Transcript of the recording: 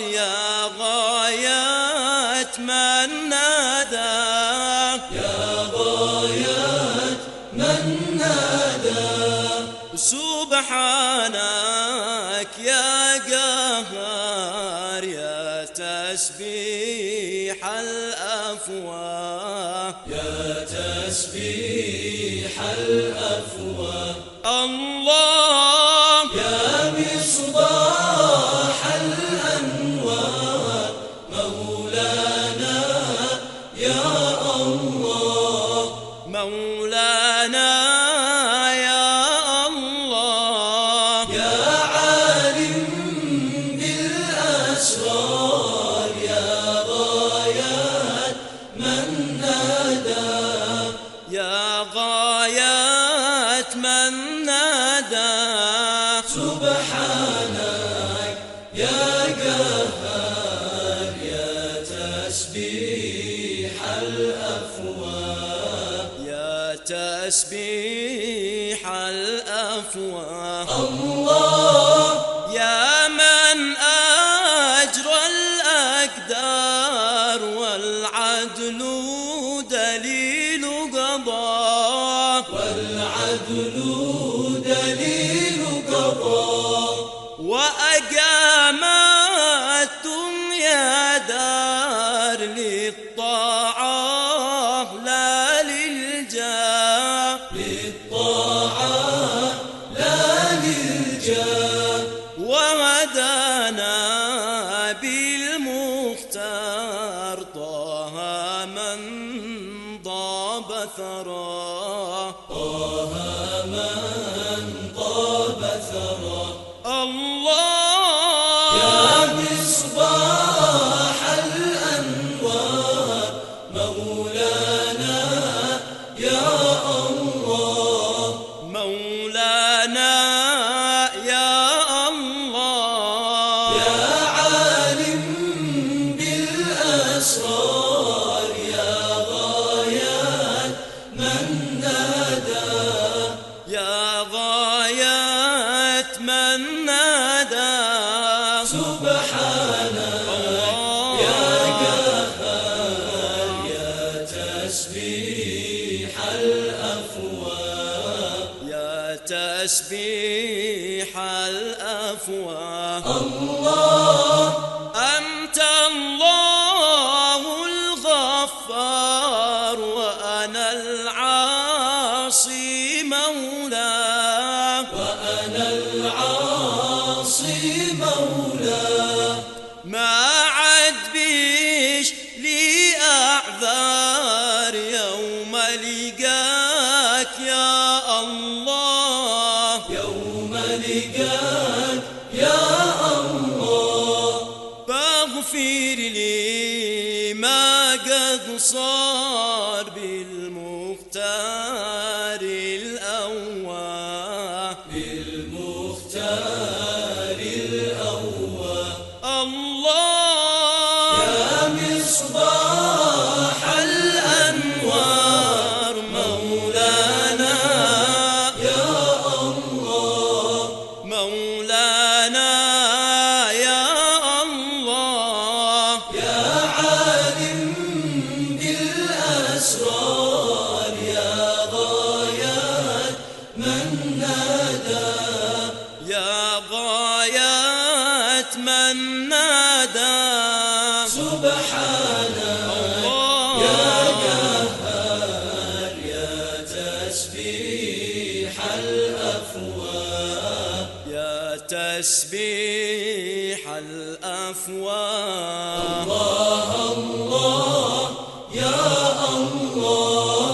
يا غاية من نادى، يا غاية من نادى. سبحانك يا قهار يا تسبيح الأفواه، يا تسبيح الأفواه. الله يا مصباح الأنوار مولانا يا الله، مولانا يا الله. يا عالم بالأسرار يا غايات من نادى، يا غاية من نادى. سبحانك يا قهار يا تسبيح الأفواه، يا تسبيح الأفواه. الله يا من أجرى الأقدار والعدل دليل قضاء، والعدل دليل قضاء. وأقام الدنيا دار للطاعة لا للجاه، للطاعة لا للجاه. وهدانا بالمختار طه من ضاب ثراه، طه من طاب ثراه. الله يا مصباح الأنوار مولانا يا الله، مولانا يا الله. يا عالم بالأسرار يا غايات من نادى، يا غاية من نادى. سبحانك الله يا قهار يا تسبيح الأفواه، يا تسبيح الأفواه. الله أنت الله الغفار وأنا العاصي مولاه، وأنا العاصي مولاه. ما عد بيش لي أعذار يوم لقاك يا الله، يوم لقاك يا الله، فاغفر لي ما قد صار بالمختار الأواه، بالمختار الأواه. الله يا مصباح الأنوار مولانا يا الله، مولانا يا الله. يا عالم بالأسرار يا غايات من نادى، يا غاية من نادى. سبحانك يا قهار يا تسبيح الأفواه، يا تسبيح الأفواه. الله الله يا الله.